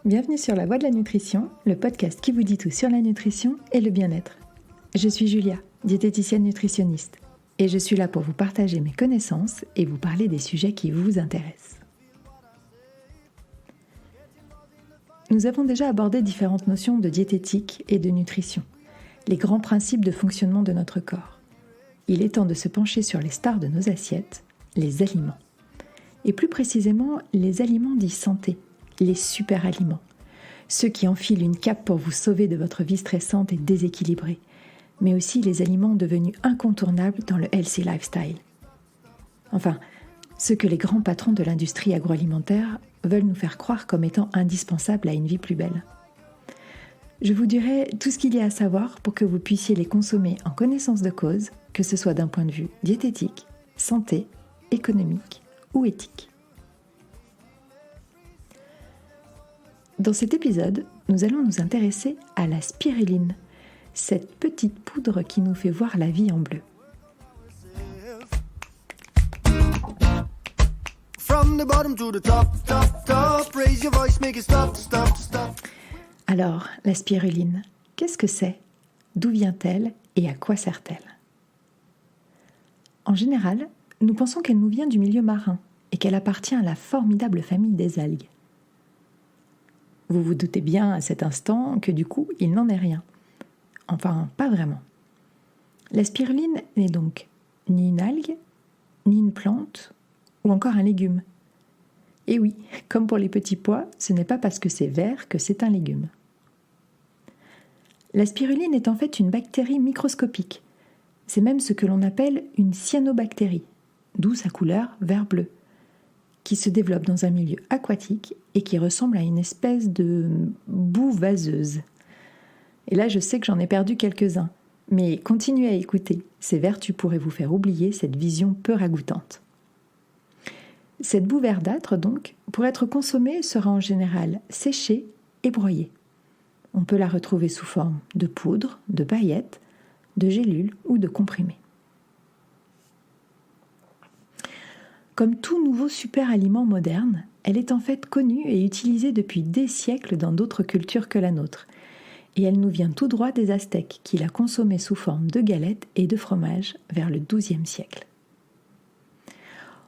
Bienvenue sur La Voie de la Nutrition, le podcast qui vous dit tout sur la nutrition et le bien-être. Je suis Julia, diététicienne nutritionniste, et je suis là pour vous partager mes connaissances et vous parler des sujets qui vous intéressent. Nous avons déjà abordé différentes notions de diététique et de nutrition, les grands principes de fonctionnement de notre corps. Il est temps de se pencher sur les stars de nos assiettes, les aliments. Et plus précisément, les aliments dits santé, les super-aliments. Ceux qui enfilent une cape pour vous sauver de votre vie stressante et déséquilibrée, mais aussi les aliments devenus incontournables dans le healthy lifestyle. Enfin, ceux que les grands patrons de l'industrie agroalimentaire veulent nous faire croire comme étant indispensables à une vie plus belle. Je vous dirai tout ce qu'il y a à savoir pour que vous puissiez les consommer en connaissance de cause, que ce soit d'un point de vue diététique, santé, économique ou éthique. Dans cet épisode, nous allons nous intéresser à la spiruline, cette petite poudre qui nous fait voir la vie en bleu. Alors, la spiruline, qu'est-ce que c'est ? D'où vient-elle et à quoi sert-elle ? En général, nous pensons qu'elle nous vient du milieu marin et qu'elle appartient à la formidable famille des algues. Vous vous doutez bien à cet instant que du coup, il n'en est rien. Enfin, pas vraiment. La spiruline n'est donc ni une algue, ni une plante, ou encore un légume. Et oui, comme pour les petits pois, ce n'est pas parce que c'est vert que c'est un légume. La spiruline est en fait une bactérie microscopique. C'est même ce que l'on appelle une cyanobactérie, d'où sa couleur vert-bleu, qui se développe dans un milieu aquatique et qui ressemble à une espèce de boue vaseuse. Et là, je sais que j'en ai perdu quelques-uns, mais continuez à écouter, ces vertus pourraient vous faire oublier cette vision peu ragoûtante. Cette boue verdâtre, donc, pour être consommée, sera en général séchée et broyée. On peut la retrouver sous forme de poudre, de paillettes, de gélules ou de comprimés. Comme tout nouveau super-aliment moderne, elle est en fait connue et utilisée depuis des siècles dans d'autres cultures que la nôtre. Et elle nous vient tout droit des Aztèques, qui la consommaient sous forme de galettes et de fromage vers le XIIe siècle.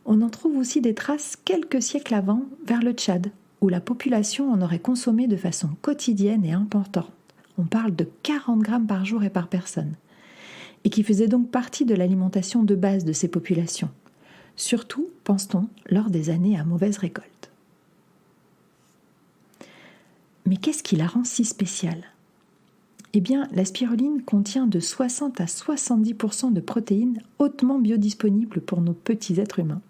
On en trouve aussi des traces quelques siècles avant, vers le Tchad, où la population en aurait consommé de façon quotidienne et importante. On parle de 40 grammes par jour et par personne. Et qui faisait donc partie de l'alimentation de base de ces populations. Surtout, pense-t-on, lors des années à mauvaise récolte. Mais qu'est-ce qui la rend si spéciale ? Eh bien, la spiruline contient de 60 à 70% de protéines hautement biodisponibles pour nos petits êtres humains.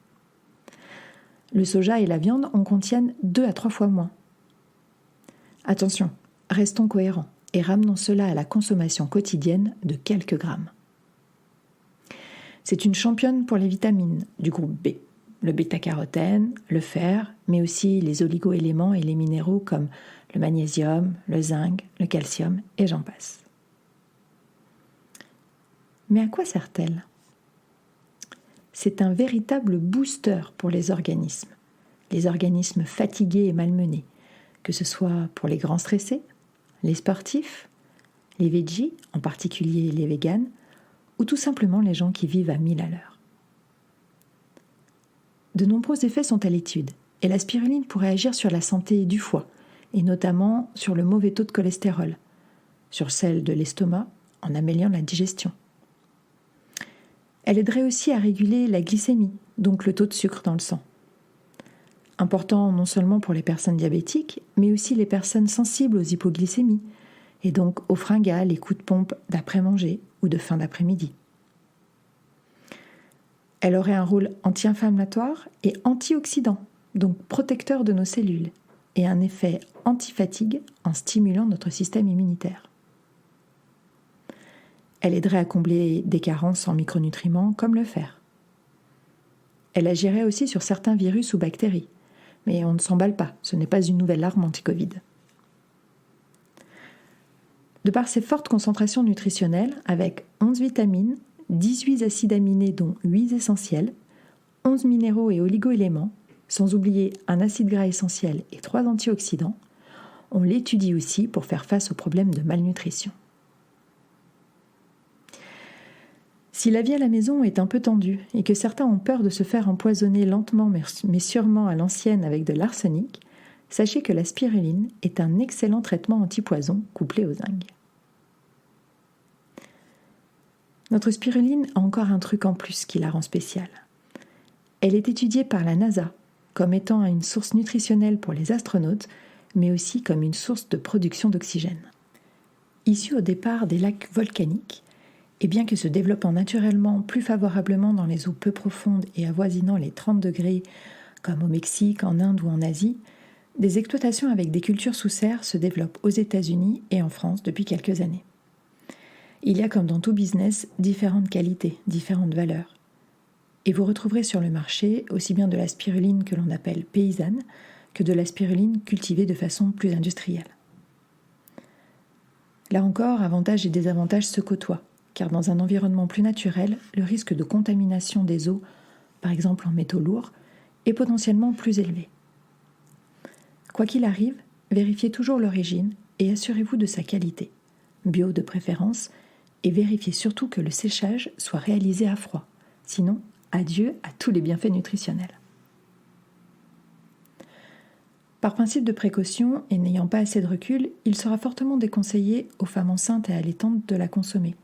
Le soja et la viande en contiennent 2 à 3 fois moins. Attention, restons cohérents et ramenons cela à la consommation quotidienne de quelques grammes. C'est une championne pour les vitamines du groupe B, le bêta-carotène, le fer, mais aussi les oligo-éléments et les minéraux comme le magnésium, le zinc, le calcium et j'en passe. Mais à quoi sert-elle ? C'est un véritable booster pour les organismes fatigués et malmenés, que ce soit pour les grands stressés, les sportifs, les veggies, en particulier les véganes, ou tout simplement les gens qui vivent à 1000 à l'heure. De nombreux effets sont à l'étude, et la spiruline pourrait agir sur la santé du foie, et notamment sur le mauvais taux de cholestérol, sur celle de l'estomac, en améliorant la digestion. Elle aiderait aussi à réguler la glycémie, donc le taux de sucre dans le sang. Important non seulement pour les personnes diabétiques, mais aussi les personnes sensibles aux hypoglycémies, et donc aux fringales et coups de pompe d'après-manger ou de fin d'après-midi. Elle aurait un rôle anti-inflammatoire et antioxydant, donc protecteur de nos cellules, et un effet anti-fatigue en stimulant notre système immunitaire. Elle aiderait à combler des carences en micronutriments comme le fer. Elle agirait aussi sur certains virus ou bactéries, mais on ne s'emballe pas, ce n'est pas une nouvelle arme anti-Covid. De par ses fortes concentrations nutritionnelles, avec 11 vitamines, 18 acides aminés dont 8 essentiels, 11 minéraux et oligo-éléments, sans oublier un acide gras essentiel et 3 antioxydants, On l'étudie aussi pour faire face aux problèmes de malnutrition. Si la vie à la maison est un peu tendue et que certains ont peur de se faire empoisonner lentement mais sûrement à l'ancienne avec de l'arsenic, sachez que la spiruline est un excellent traitement antipoison couplé au zinc. Notre spiruline a encore un truc en plus qui la rend spéciale. Elle est étudiée par la NASA comme étant une source nutritionnelle pour les astronautes, mais aussi comme une source de production d'oxygène. Issue au départ des lacs volcaniques, et bien que se développant naturellement plus favorablement dans les eaux peu profondes et avoisinant les 30 degrés, comme au Mexique, en Inde ou en Asie, des exploitations avec des cultures sous serre se développent aux États-Unis et en France depuis quelques années. Il y a, comme dans tout business, différentes qualités, différentes valeurs. Et vous retrouverez sur le marché aussi bien de la spiruline que l'on appelle paysanne que de la spiruline cultivée de façon plus industrielle. Là encore, avantages et désavantages se côtoient, car dans un environnement plus naturel, le risque de contamination des eaux, par exemple en métaux lourds, est potentiellement plus élevé. Quoi qu'il arrive, vérifiez toujours l'origine et assurez-vous de sa qualité, bio de préférence, et vérifiez surtout que le séchage soit réalisé à froid, sinon adieu à tous les bienfaits nutritionnels. Par principe de précaution et n'ayant pas assez de recul, il sera fortement déconseillé aux femmes enceintes et allaitantes de la consommer,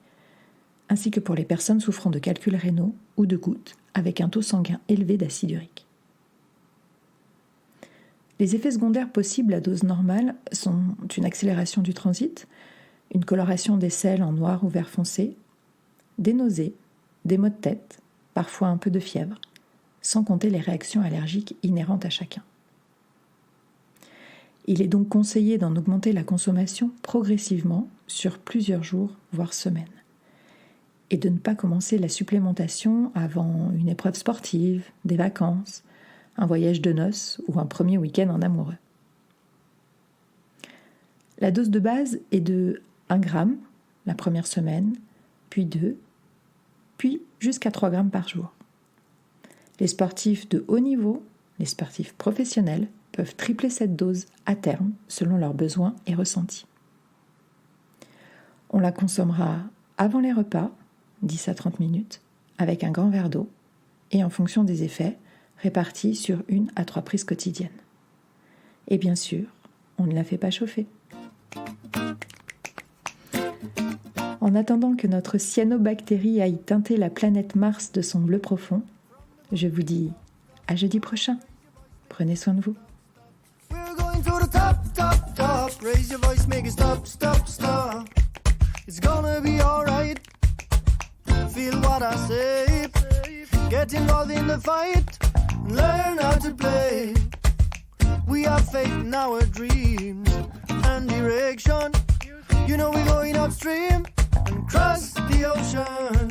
ainsi que pour les personnes souffrant de calculs rénaux ou de gouttes avec un taux sanguin élevé d'acide urique. Les effets secondaires possibles à dose normale sont une accélération du transit, une coloration des selles en noir ou vert foncé, des nausées, des maux de tête, parfois un peu de fièvre, sans compter les réactions allergiques inhérentes à chacun. Il est donc conseillé d'en augmenter la consommation progressivement sur plusieurs jours, voire semaines, et de ne pas commencer la supplémentation avant une épreuve sportive, des vacances, un voyage de noces ou un premier week-end en amoureux. La dose de base est de 1 gramme la première semaine, puis 2, puis jusqu'à 3 grammes par jour. Les sportifs de haut niveau, les sportifs professionnels, peuvent tripler cette dose à terme selon leurs besoins et ressentis. On la consommera avant les repas, 10 à 30 minutes, avec un grand verre d'eau, et en fonction des effets, répartis sur 1 à 3 prises quotidiennes. Et bien sûr, on ne la fait pas chauffer. En attendant que notre cyanobactérie aille teinter la planète Mars de son bleu profond, je vous dis à jeudi prochain. Prenez soin de vous. Raise your voice, make it stop, stop, stop. It's gonna be alright. Feel what I say. Get involved in the fight. Learn how to play. We have faith in our dreams and direction. You know we're going upstream and cross the ocean.